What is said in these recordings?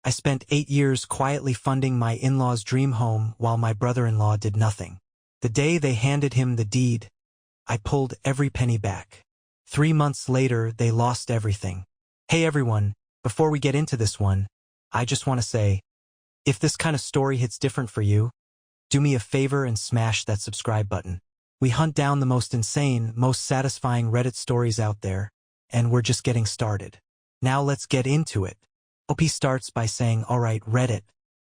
I spent 8 years quietly funding my in-laws' dream home while my brother-in-law did nothing. The day they handed him the deed, I pulled every penny back. 3 months later, they lost everything. Hey everyone, before we get into this one, I just want to say, if this kind of story hits different for you, do me a favor and smash that subscribe button. We hunt down the most insane, most satisfying Reddit stories out there, and we're just getting started. Now let's get into it. OP starts by saying, alright Reddit,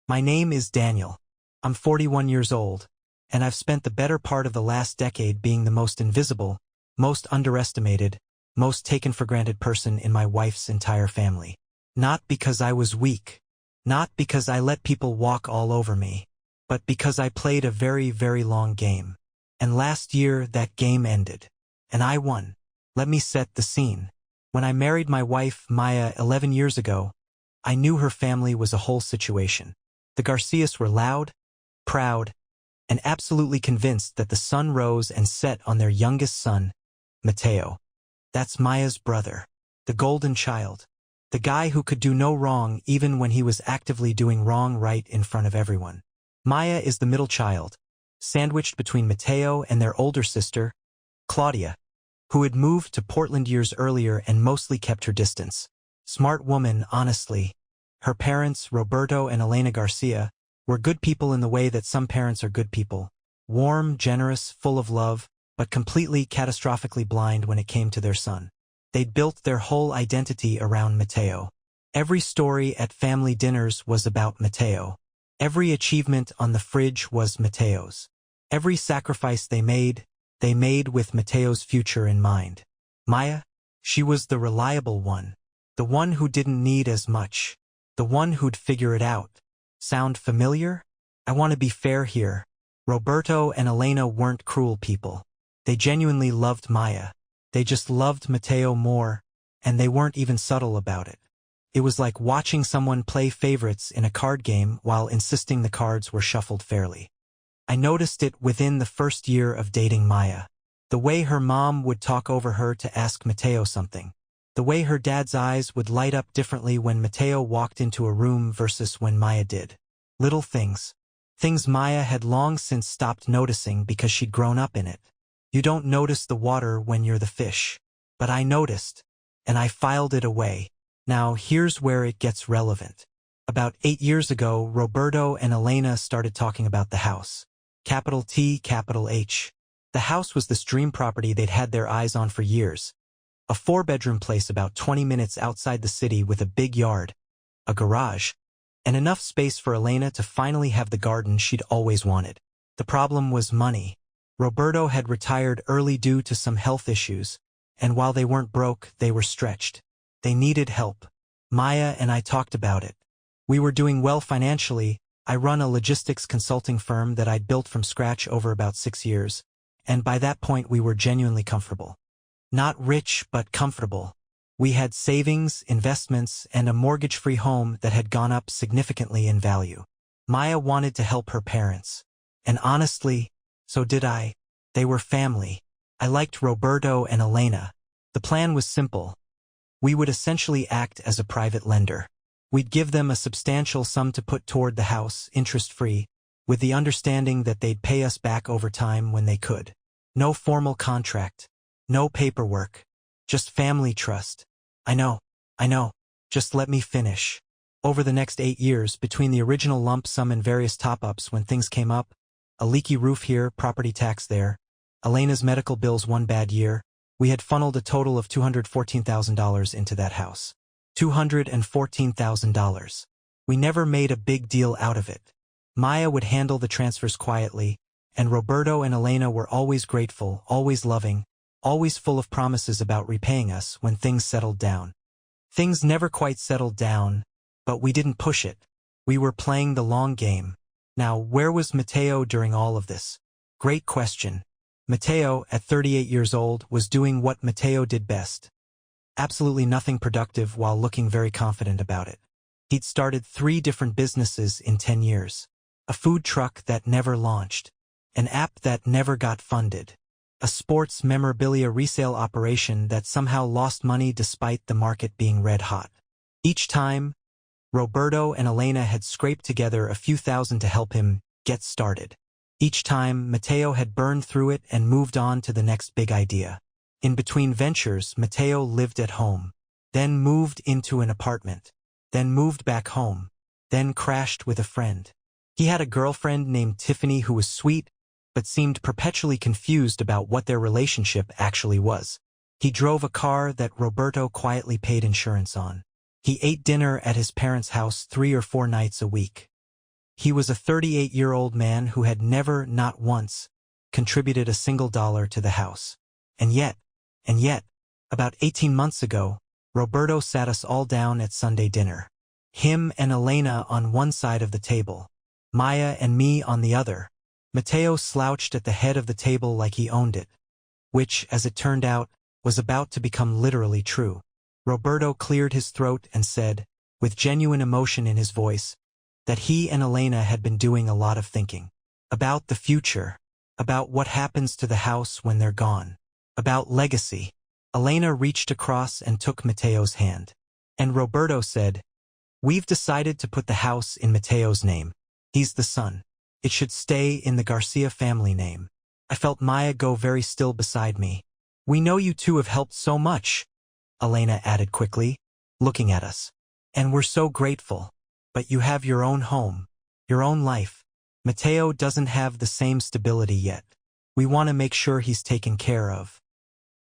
my name is Daniel. I'm 41 years old, and I've spent the better part of the last decade being the most invisible, most underestimated, most taken for granted person in my wife's entire family. Not because I was weak, not because I let people walk all over me, but because I played a very, very long game. And last year that game ended. And I won. Let me set the scene. When I married my wife, Maya, 11 years ago, I knew her family was a whole situation. The Garcias were loud, proud, and absolutely convinced that the sun rose and set on their youngest son, Mateo. That's Maya's brother, the golden child, the guy who could do no wrong even when he was actively doing wrong right in front of everyone. Maya is the middle child, sandwiched between Mateo and their older sister, Claudia, who had moved to Portland years earlier and mostly kept her distance. Smart woman, honestly. Her parents, Roberto and Elena Garcia, were good people in the way that some parents are good people. Warm, generous, full of love, but completely catastrophically blind when it came to their son. They'd built their whole identity around Mateo. Every story at family dinners was about Mateo. Every achievement on the fridge was Mateo's. Every sacrifice they made with Mateo's future in mind. Maya, she was the reliable one. The one who didn't need as much. The one who'd figure it out. Sound familiar? I want to be fair here. Roberto and Elena weren't cruel people. They genuinely loved Maya. They just loved Mateo more, and they weren't even subtle about it. It was like watching someone play favorites in a card game while insisting the cards were shuffled fairly. I noticed it within the first year of dating Maya. The way her mom would talk over her to ask Mateo something. The way her dad's eyes would light up differently when Mateo walked into a room versus when Maya did. Little things. Things Maya had long since stopped noticing because she'd grown up in it. You don't notice the water when you're the fish. But I noticed, and I filed it away. Now here's where it gets relevant. About 8 years ago, Roberto and Elena started talking about the house. Capital T, capital H. The house was this dream property they'd had their eyes on for years. A 4-bedroom place about 20 minutes outside the city with a big yard, a garage, and enough space for Elena to finally have the garden she'd always wanted. The problem was money. Roberto had retired early due to some health issues, and while they weren't broke, they were stretched. They needed help. Maya and I talked about it. We were doing well financially. I run a logistics consulting firm that I'd built from scratch over about 6 years, and by that point we were genuinely comfortable. Not rich, but comfortable. We had savings, investments, and a mortgage-free home that had gone up significantly in value. Maya wanted to help her parents. And honestly, so did I. They were family. I liked Roberto and Elena. The plan was simple. We would essentially act as a private lender. We'd give them a substantial sum to put toward the house, interest-free, with the understanding that they'd pay us back over time when they could. No formal contract. No paperwork. Just family trust. I know. Just let me finish. Over the next 8 years, between the original lump sum and various top-ups when things came up, a leaky roof here, property tax there, Elena's medical bills one bad year, we had funneled a total of $214,000 into that house. $214,000. We never made a big deal out of it. Maya would handle the transfers quietly, and Roberto and Elena were always grateful, always loving, always full of promises about repaying us when things settled down. Things never quite settled down, but we didn't push it. We were playing the long game. Now, where was Mateo during all of this? Great question. Mateo, at 38 years old, was doing what Mateo did best. Absolutely nothing productive while looking very confident about it. He'd started 3 different businesses in 10 years. A food truck that never launched. An app that never got funded. A sports memorabilia resale operation that somehow lost money despite the market being red hot. Each time, Roberto and Elena had scraped together a few thousand to help him get started. Each time, Matteo had burned through it and moved on to the next big idea. In between ventures, Matteo lived at home, then moved into an apartment, then moved back home, then crashed with a friend. He had a girlfriend named Tiffany who was sweet, but seemed perpetually confused about what their relationship actually was. He drove a car that Roberto quietly paid insurance on. He ate dinner at his parents' house 3 or 4 nights a week. He was a 38-year-old man who had never, not once, contributed a single dollar to the house. And yet, about 18 months ago, Roberto sat us all down at Sunday dinner. Him and Elena on one side of the table, Maya and me on the other. Matteo slouched at the head of the table like he owned it, which, as it turned out, was about to become literally true. Roberto cleared his throat and said, with genuine emotion in his voice, that he and Elena had been doing a lot of thinking. About the future, about what happens to the house when they're gone, about legacy. Elena reached across and took Matteo's hand. And Roberto said, "We've decided to put the house in Matteo's name. He's the son. It should stay in the Garcia family name." I felt Maya go very still beside me. "We know you two have helped so much," Elena added quickly, looking at us. "And we're so grateful. But you have your own home, your own life. Matteo doesn't have the same stability yet. We want to make sure he's taken care of.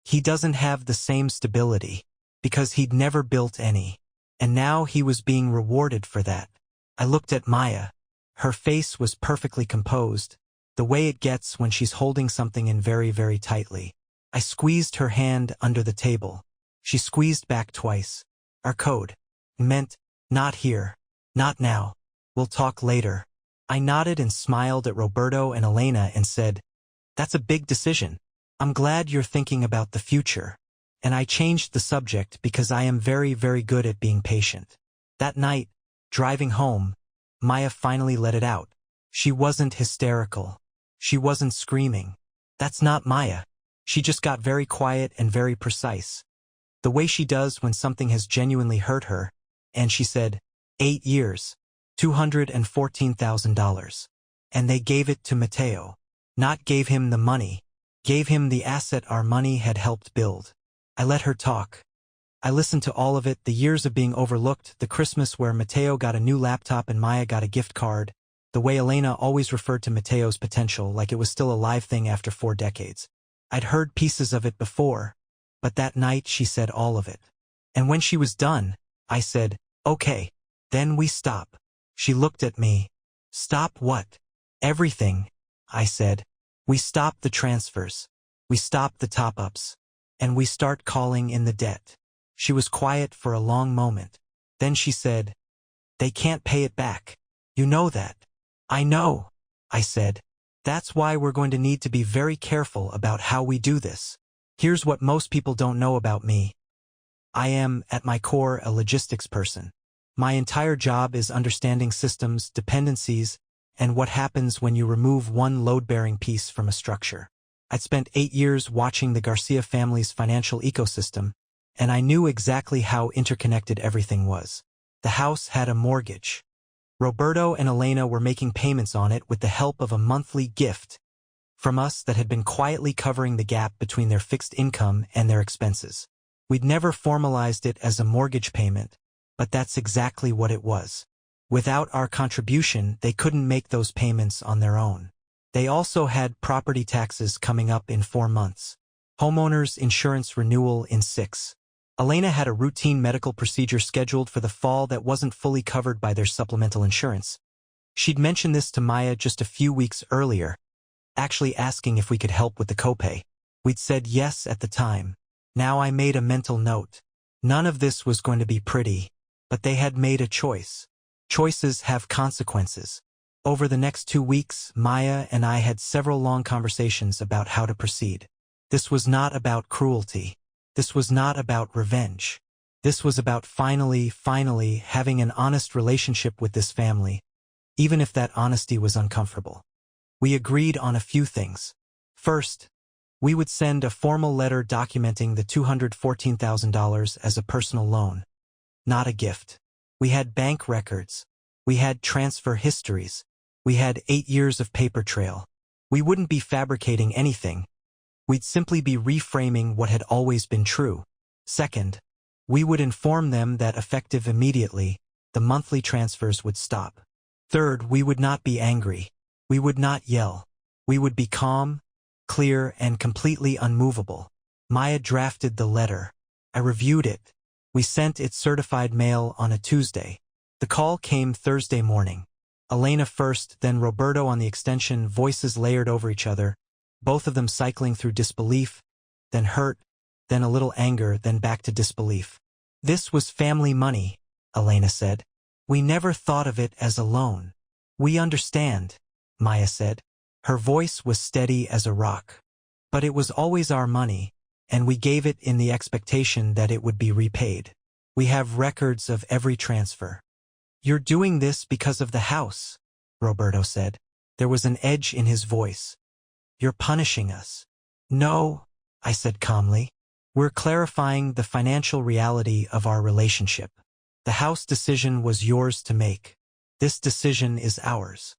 He doesn't have the same stability, because he'd never built any. And now he was being rewarded for that." I looked at Maya. Her face was perfectly composed, the way it gets when she's holding something in very, very tightly. I squeezed her hand under the table. She squeezed back twice. "Our code meant, not here. Not now. We'll talk later." I nodded and smiled at Roberto and Elena and said, "That's a big decision. I'm glad you're thinking about the future." And I changed the subject because I am very, very good at being patient. That night, driving home, Maya finally let it out. She wasn't hysterical. She wasn't screaming. That's not Maya. She just got very quiet and very precise, the way she does when something has genuinely hurt her, and she said, 8 years, $214,000. And they gave it to Matteo. Not gave him the money, gave him the asset our money had helped build. I let her talk. I listened to all of it, the years of being overlooked, the Christmas where Matteo got a new laptop and Maya got a gift card, the way Elena always referred to Matteo's potential like it was still a live thing after 4 decades. I'd heard pieces of it before, but that night she said all of it. And when she was done, I said, "Okay, then we stop." She looked at me. "Stop what?" "Everything," I said. "We stop the transfers. We stop the top-ups. And we start calling in the debt." She was quiet for a long moment. Then she said, "They can't pay it back. You know that." "I know," I said. "That's why we're going to need to be very careful about how we do this. Here's what most people don't know about me. I am, at my core, a logistics person. My entire job is understanding systems, dependencies, and what happens when you remove one load-bearing piece from a structure. I'd spent 8 years watching the Garcia family's financial ecosystem, and I knew exactly how interconnected everything was. The house had a mortgage. Roberto and Elena were making payments on it with the help of a monthly gift from us that had been quietly covering the gap between their fixed income and their expenses. We'd never formalized it as a mortgage payment, but that's exactly what it was. Without our contribution, they couldn't make those payments on their own. They also had property taxes coming up in 4 months. Homeowners insurance renewal in 6. Elena had a routine medical procedure scheduled for the fall that wasn't fully covered by their supplemental insurance. She'd mentioned this to Maya just a few weeks earlier, actually asking if we could help with the copay. We'd said yes at the time. Now I made a mental note. None of this was going to be pretty, but they had made a choice. Choices have consequences. Over the next 2 weeks, Maya and I had several long conversations about how to proceed. This was not about cruelty. This was not about revenge. This was about finally having an honest relationship with this family, even if that honesty was uncomfortable. We agreed on a few things. First, we would send a formal letter documenting the $214,000 as a personal loan, not a gift. We had bank records. We had transfer histories. We had 8 years of paper trail. We wouldn't be fabricating anything. We'd simply be reframing what had always been true. Second, we would inform them that effective immediately, the monthly transfers would stop. Third, we would not be angry. We would not yell. We would be calm, clear, and completely unmovable. Maya drafted the letter. I reviewed it. We sent it certified mail on a Tuesday. The call came Thursday morning. Elena first, then Roberto on the extension, voices layered over each other, both of them cycling through disbelief, then hurt, then a little anger, then back to disbelief. This was family money, Elena said. We never thought of it as a loan. We understand, Maya said. Her voice was steady as a rock. But it was always our money, and we gave it in the expectation that it would be repaid. We have records of every transfer. You're doing this because of the house, Roberto said. There was an edge in his voice. You're punishing us. No, I said calmly. We're clarifying the financial reality of our relationship. The house decision was yours to make. This decision is ours.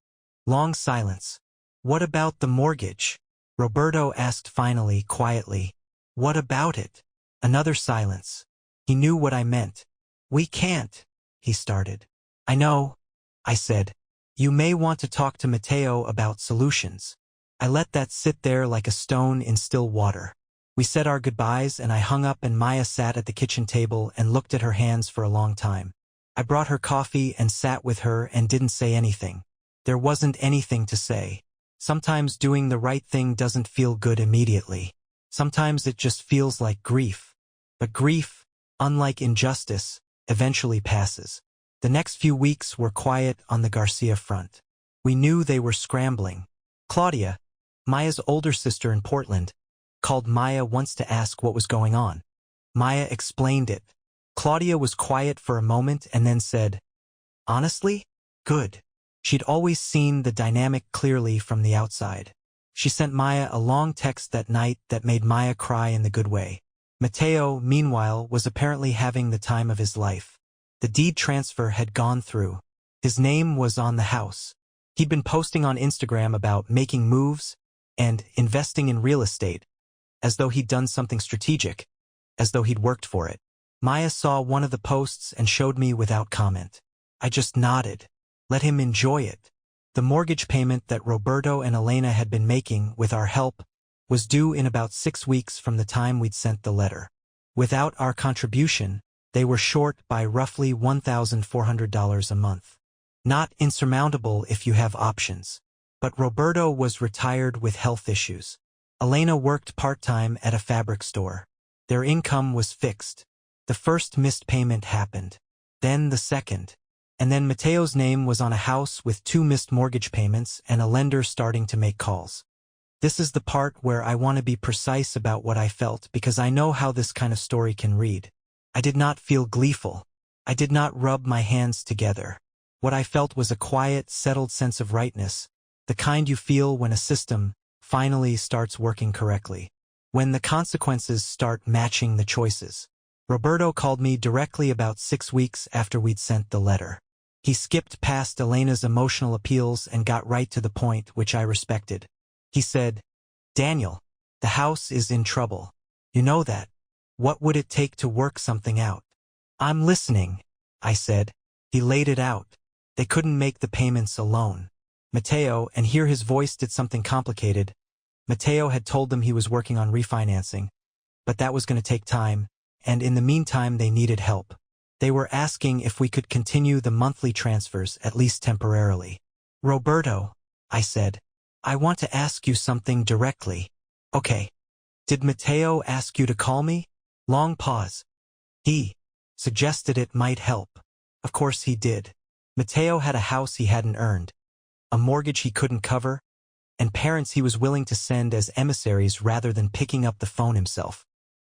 Long silence. What about the mortgage? Roberto asked finally, quietly. What about it? Another silence. He knew what I meant. We can't, he started. I know, I said. You may want to talk to Matteo about solutions. I let that sit there like a stone in still water. We said our goodbyes and I hung up and Maya sat at the kitchen table and looked at her hands for a long time. I brought her coffee and sat with her and didn't say anything. There wasn't anything to say. Sometimes doing the right thing doesn't feel good immediately. Sometimes it just feels like grief. But grief, unlike injustice, eventually passes. The next few weeks were quiet on the Garcia front. We knew they were scrambling. Claudia, Maya's older sister in Portland, called Maya once to ask what was going on. Maya explained it. Claudia was quiet for a moment and then said, honestly, good. She'd always seen the dynamic clearly from the outside. She sent Maya a long text that night that made Maya cry in the good way. Matteo, meanwhile, was apparently having the time of his life. The deed transfer had gone through. His name was on the house. He'd been posting on Instagram about making moves and investing in real estate, as though he'd done something strategic, as though he'd worked for it. Maya saw one of the posts and showed me without comment. I just nodded. Let him enjoy it. The mortgage payment that Roberto and Elena had been making, with our help, was due in about 6 weeks from the time we'd sent the letter. Without our contribution, they were short by roughly $1,400 a month. Not insurmountable if you have options. But Roberto was retired with health issues. Elena worked part-time at a fabric store. Their income was fixed. The first missed payment happened. Then the second. And then Matteo's name was on a house with 2 missed mortgage payments and a lender starting to make calls. This is the part where I want to be precise about what I felt because I know how this kind of story can read. I did not feel gleeful. I did not rub my hands together. What I felt was a quiet, settled sense of rightness, the kind you feel when a system finally starts working correctly. When the consequences start matching the choices. Roberto called me directly about 6 weeks after we'd sent the letter. He skipped past Elena's emotional appeals and got right to the point, which I respected. He said, Daniel, the house is in trouble. You know that. What would it take to work something out? I'm listening, I said. He laid it out. They couldn't make the payments alone. Matteo, and here his voice did something complicated. Matteo had told them he was working on refinancing, but that was going to take time, and in the meantime they needed help. They were asking if we could continue the monthly transfers, at least temporarily. Roberto, I said, I want to ask you something directly. Okay. Did Matteo ask you to call me? Long pause. He suggested it might help. Of course he did. Matteo had a house he hadn't earned, a mortgage he couldn't cover, and parents he was willing to send as emissaries rather than picking up the phone himself.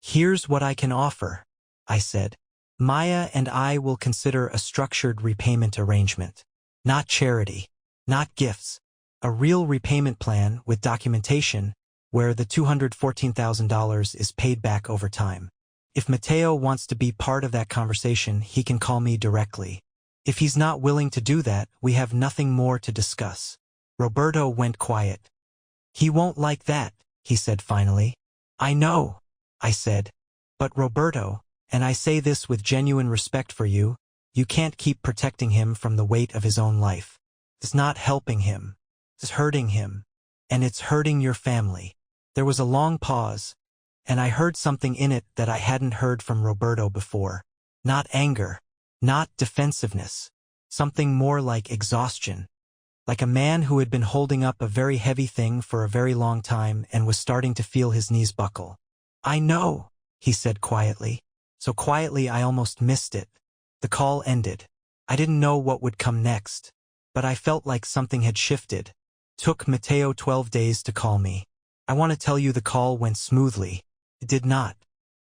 Here's what I can offer, I said. Maya and I will consider a structured repayment arrangement. Not charity, not gifts. A real repayment plan with documentation where the $214,000 is paid back over time. If Matteo wants to be part of that conversation, he can call me directly. If he's not willing to do that, we have nothing more to discuss. Roberto went quiet. He won't like that, he said finally. I know, I said. But Roberto, and I say this with genuine respect for you, you can't keep protecting him from the weight of his own life. It's not helping him. It's hurting him. And it's hurting your family. There was a long pause, and I heard something in it that I hadn't heard from Roberto before. Not anger. Not defensiveness. Something more like exhaustion. Like a man who had been holding up a very heavy thing for a very long time and was starting to feel his knees buckle. I know, he said quietly. So quietly I almost missed it. The call ended. I didn't know what would come next, but I felt like something had shifted. Took Mateo 12 days to call me. I want to tell you the call went smoothly. It did not.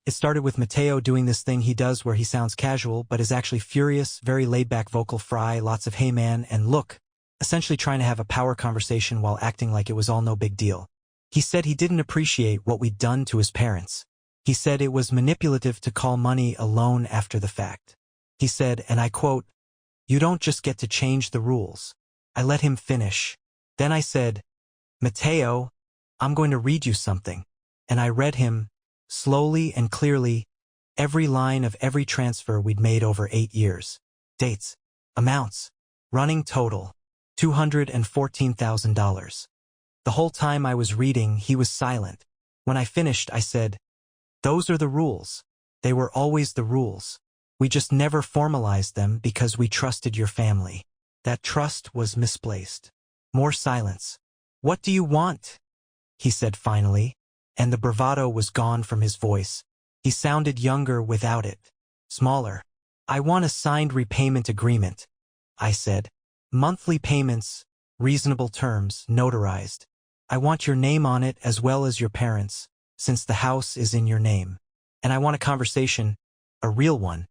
It started with Mateo doing this thing he does where he sounds casual but is actually furious, very laid-back vocal fry, lots of hey man and look, essentially trying to have a power conversation while acting like it was all no big deal. He said he didn't appreciate what we'd done to his parents. He said it was manipulative to call money a loan after the fact. He said, and I quote, "You don't just get to change the rules." I let him finish. Then I said, "Mateo, I'm going to read you something." And I read him, slowly and clearly, every line of every transfer we'd made over 8 years. Dates, amounts, running total, $214,000. The whole time I was reading, he was silent. When I finished, I said, "Those are the rules. They were always the rules. We just never formalized them because we trusted your family. That trust was misplaced." More silence. "What do you want?" he said finally, and the bravado was gone from his voice. He sounded younger without it. Smaller. "I want a signed repayment agreement," I said. "Monthly payments, reasonable terms, notarized. I want your name on it as well as your parents, since the house is in your name. And I want a conversation, a real one,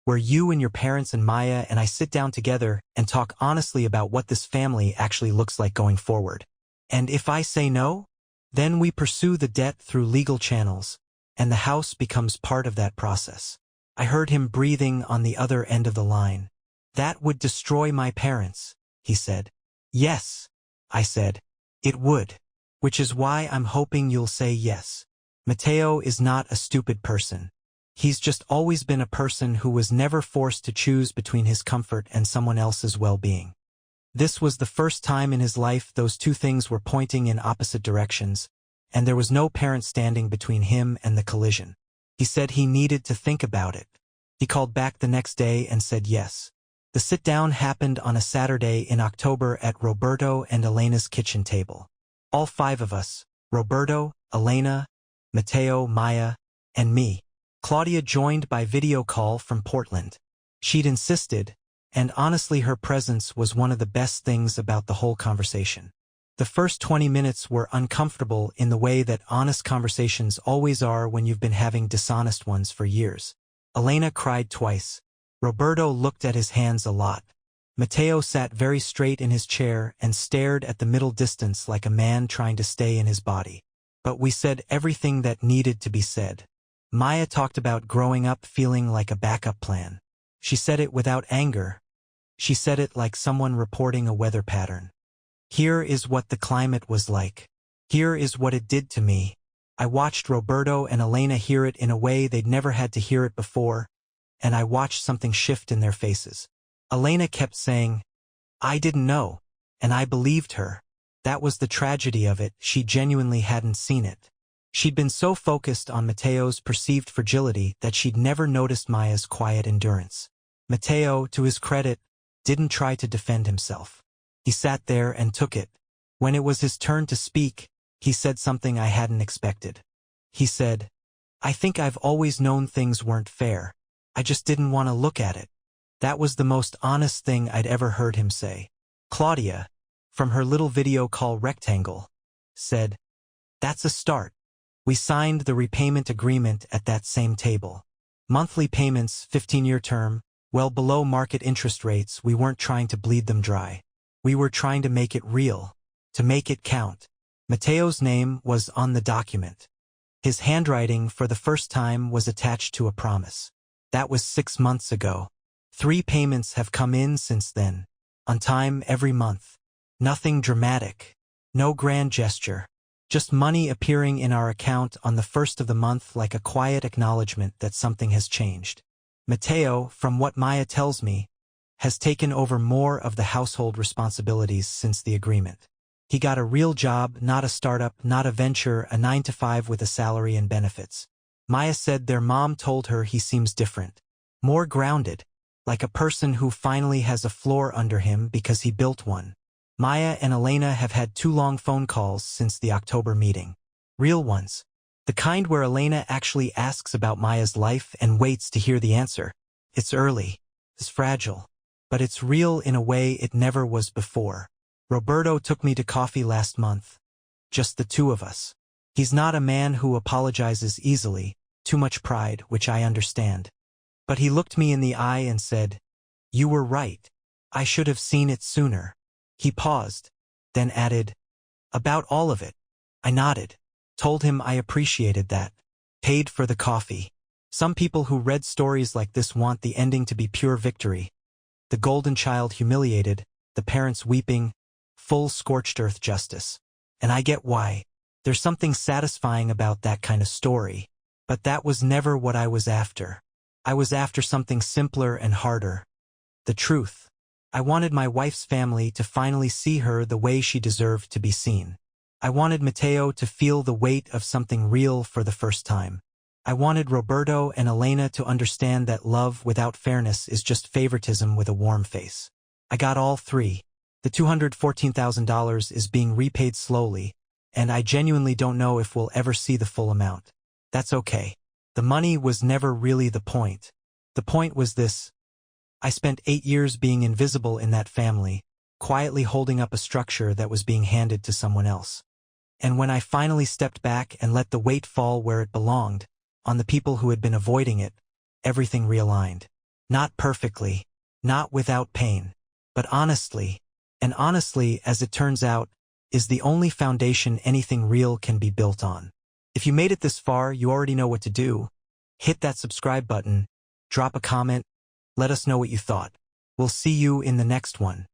where you and your parents and Maya and I sit down together and talk honestly about what this family actually looks like going forward. And if I say no, then we pursue the debt through legal channels, and the house becomes part of that process." I heard him breathing on the other end of the line. "That would destroy my parents," he said. "Yes," I said, "it would. Which is why I'm hoping you'll say yes. Mateo is not a stupid person. He's just always been a person who was never forced to choose between his comfort and someone else's well-being. This was the first time in his life those two things were pointing in opposite directions, and there was no parent standing between him and the collision. He said he needed to think about it. He called back the next day and said yes. The sit-down happened on a Saturday in October at Roberto and Elena's kitchen table. All 5 of us, Roberto, Elena, Mateo, Maya, and me. Claudia joined by video call from Portland. She'd insisted, and honestly her presence was one of the best things about the whole conversation. The first 20 minutes were uncomfortable in the way that honest conversations always are when you've been having dishonest ones for years. Elena cried twice. Roberto looked at his hands a lot. Mateo sat very straight in his chair and stared at the middle distance like a man trying to stay in his body. But we said everything that needed to be said. Maya talked about growing up feeling like a backup plan. She said it without anger. She said it like someone reporting a weather pattern. "Here is what the climate was like. Here is what it did to me." I watched Roberto and Elena hear it in a way they'd never had to hear it before, and I watched something shift in their faces. Elena kept saying, "I didn't know," and I believed her. That was the tragedy of it, she genuinely hadn't seen it. She'd been so focused on Mateo's perceived fragility that she'd never noticed Maya's quiet endurance. Mateo, to his credit, didn't try to defend himself. He sat there and took it. When it was his turn to speak, he said something I hadn't expected. He said, "I think I've always known things weren't fair. I just didn't want to look at it." That was the most honest thing I'd ever heard him say. Claudia, from her little video call rectangle, said, "That's a start." We signed the repayment agreement at that same table. Monthly payments, 15-year term, well below market interest rates. We weren't trying to bleed them dry. We were trying to make it real, to make it count. Mateo's name was on the document. His handwriting for the first time was attached to a promise. That was 6 months ago. 3 payments have come in since then, on time every month. Nothing dramatic. No grand gesture. Just money appearing in our account on the first of the month like a quiet acknowledgement that something has changed. Mateo, from what Maya tells me, has taken over more of the household responsibilities since the agreement. He got a real job, not a startup, not a venture, a 9-to-5 with a salary and benefits. Maya said their mom told her he seems different. More grounded, like a person who finally has a floor under him because he built one. Maya and Elena have had 2 long phone calls since the October meeting. Real ones. The kind where Elena actually asks about Maya's life and waits to hear the answer. It's early. It's fragile. But it's real in a way it never was before. Roberto took me to coffee last month. Just the 2 of us. He's not a man who apologizes easily, too much pride, which I understand. But he looked me in the eye and said, "You were right. I should have seen it sooner." He paused, then added, "About all of it." I nodded, told him I appreciated that, paid for the coffee. Some people who read stories like this want the ending to be pure victory. The golden child humiliated, the parents weeping, full scorched earth justice. And I get why. There's something satisfying about that kind of story. But that was never what I was after. I was after something simpler and harder. The truth. I wanted my wife's family to finally see her the way she deserved to be seen. I wanted Mateo to feel the weight of something real for the first time. I wanted Roberto and Elena to understand that love without fairness is just favoritism with a warm face. I got all 3. The $214,000 is being repaid slowly, and I genuinely don't know if we'll ever see the full amount. That's okay. The money was never really the point. The point was this. I spent 8 years being invisible in that family, quietly holding up a structure that was being handed to someone else. And when I finally stepped back and let the weight fall where it belonged, on the people who had been avoiding it, everything realigned. Not perfectly, not without pain, but honestly, and honestly, as it turns out, is the only foundation anything real can be built on. If you made it this far, you already know what to do. Hit that subscribe button, drop a comment, let us know what you thought. We'll see you in the next one.